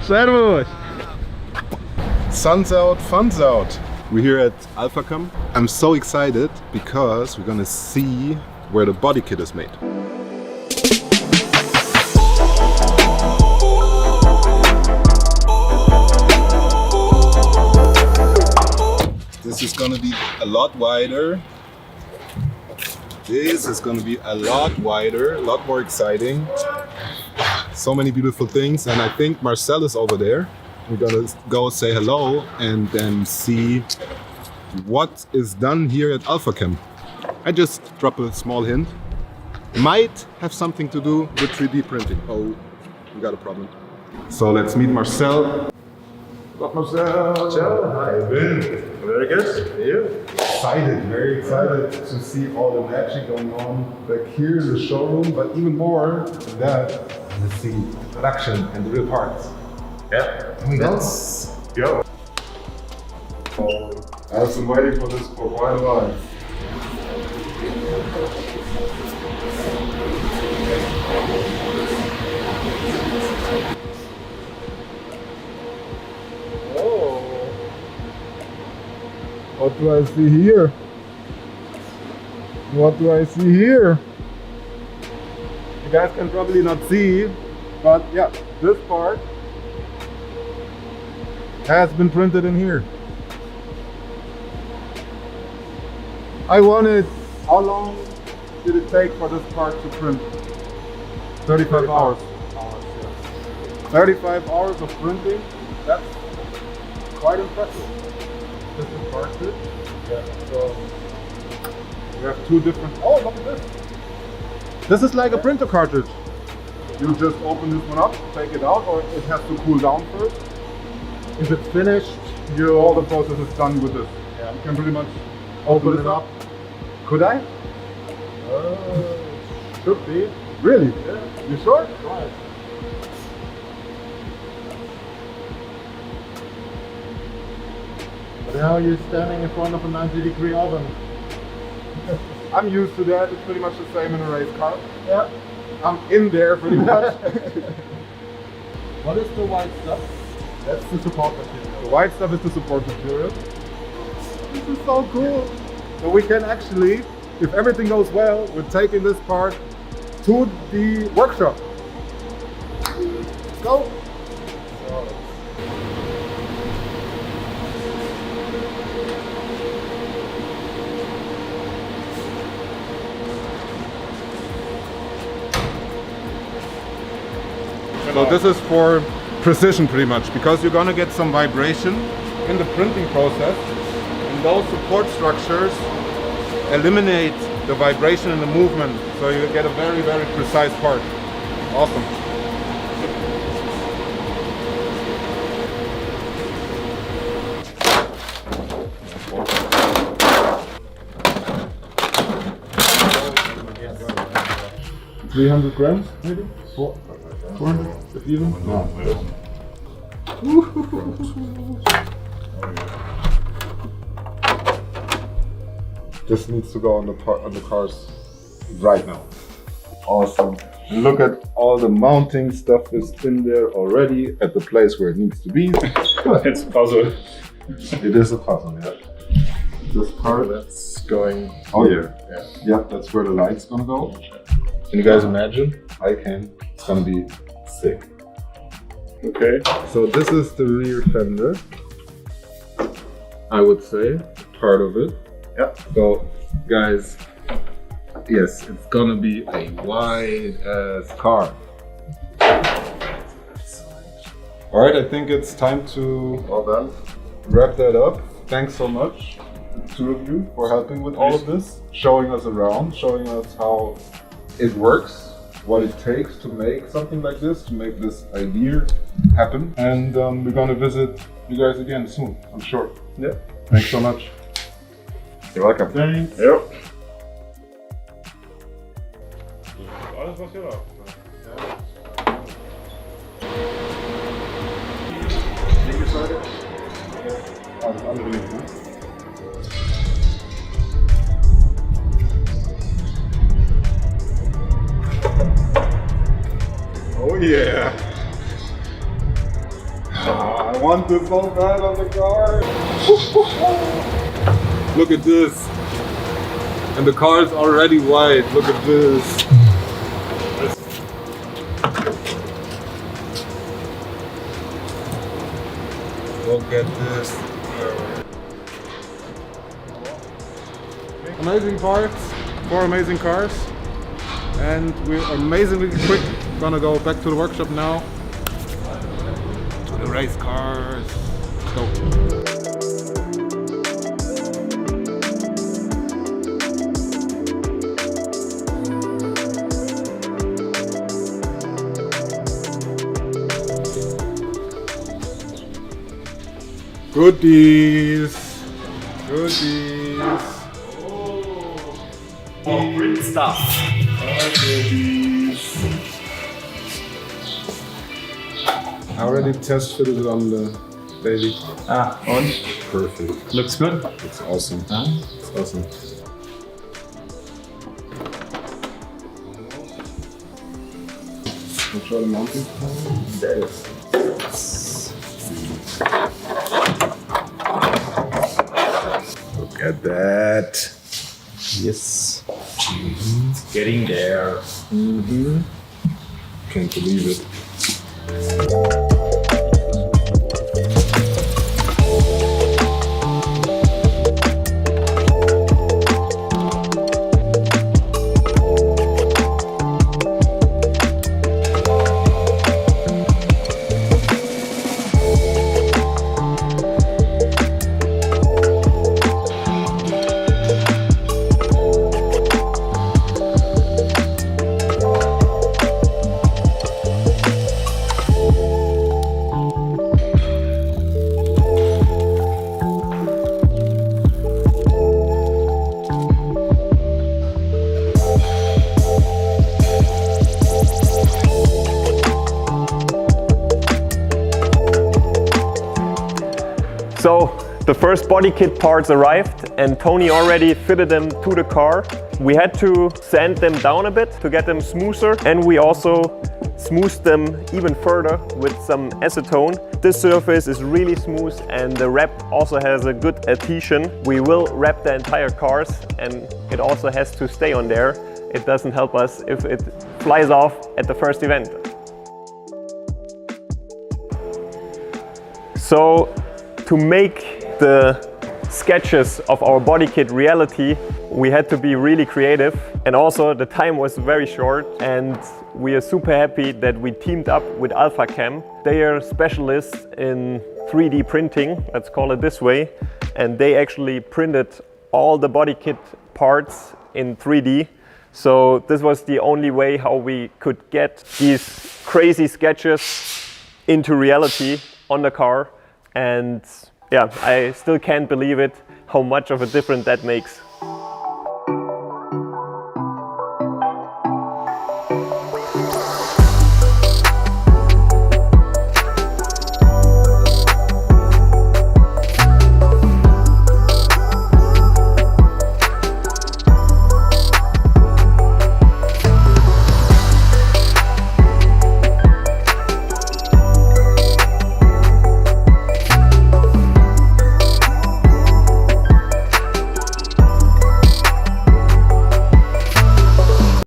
Servus! Sun's out, fun's out. We're here at Alphacam. I'm so excited because we're gonna see where the body kit is made. This is gonna be a lot wider. This is gonna be a lot wider, a lot more exciting. So many beautiful things, and I think Marcel is over there. We're gonna go say hello and then see what is done here at Alphacam. I just drop a small hint. Might have something to do with 3D printing. Oh, we got a problem. So let's meet Marcel. What's up, Marcel? Ciao, how you been? Very good. You? Excited, very excited to see all the magic going on back here in the showroom, but even more than that, let's see the production and the real parts. Yeah. Can we go? Let's go. I've been waiting for this for quite a while. What do I see here? What do I see here? You guys can probably not see, but yeah, this part has been printed in here. I wanted, how long did it take for this part to print? 35 hours. 35 hours of printing, that's quite impressive. This is part two. Yeah, so we have two different, oh look at this. This is like a printer cartridge. You just open this one up, take it out, or it has to cool down first. If it's finished, all the process is done with this. Yeah. You can pretty much open it up. Could I? Should be. Really? Yeah. You sure? Right. But now you're standing in front of a 90-degree oven. I'm used to that. It's pretty much the same in a race car. Yeah. I'm in there pretty much. What is the white stuff? That's the support material. The white stuff is the support material. This is so cool. So we can actually, if everything goes well, we're taking this part to the workshop. Let's go. So this is for precision pretty much, because you're gonna get some vibration in the printing process, and those support structures eliminate the vibration and the movement, so you get a very, very precise part. Awesome. Yeah. 300 grams, maybe? 400, if even? No. This needs to go on the cars right now. Awesome. And look at all the mounting stuff is in there already at the place where it needs to be. It's a puzzle. It is a puzzle, yeah. This part That's going here. Yeah. Yeah, that's where the light's gonna go. Can you guys imagine? I can. It's gonna be sick. Okay. So this is the rear fender, I would say, part of it. Yeah. So guys, yes, it's gonna be a wide ass car. Alright, I think it's time to wrap that up. Thanks so much, the two of you, for helping with all of this, showing us around, showing us how it works, what it takes to make something like this, to make this idea happen. And we're gonna visit you guys again soon, I'm sure. Yeah. Thanks so much. You're welcome. Thanks. Yep. Alles was hier läuft. Linke Seite? Ah, das andere links, ne? Oh yeah! I want this so bad on the car. Look at this. And the car is already white. Look at this. Look at this. Amazing parts, 4 amazing cars. And we're amazingly quick. Gonna go back to the workshop now. To the race cars. Let's go. Goodies. Goodies. Oh, great stuff. Goodies. I already test fitted it on the baby. Ah, on. Perfect. Looks good. It's awesome. It's awesome. I'll try the mounting. There it is. Look at that. Yes. It's getting there. Can't believe it. So the first body kit parts arrived and Tony already fitted them to the car. We had to sand them down a bit to get them smoother, and we also smoothed them even further with some acetone. This surface is really smooth and the wrap also has a good adhesion. We will wrap the entire cars and it also has to stay on there. It doesn't help us if it flies off at the first event. So to make the sketches of our body kit reality, we had to be really creative, and also the time was very short, and we are super happy that we teamed up with Alphacam. They are specialists in 3D printing, let's call it this way, and they actually printed all the body kit parts in 3D. So this was the only way how we could get these crazy sketches into reality on the car. And yeah, I still can't believe it, how much of a difference that makes.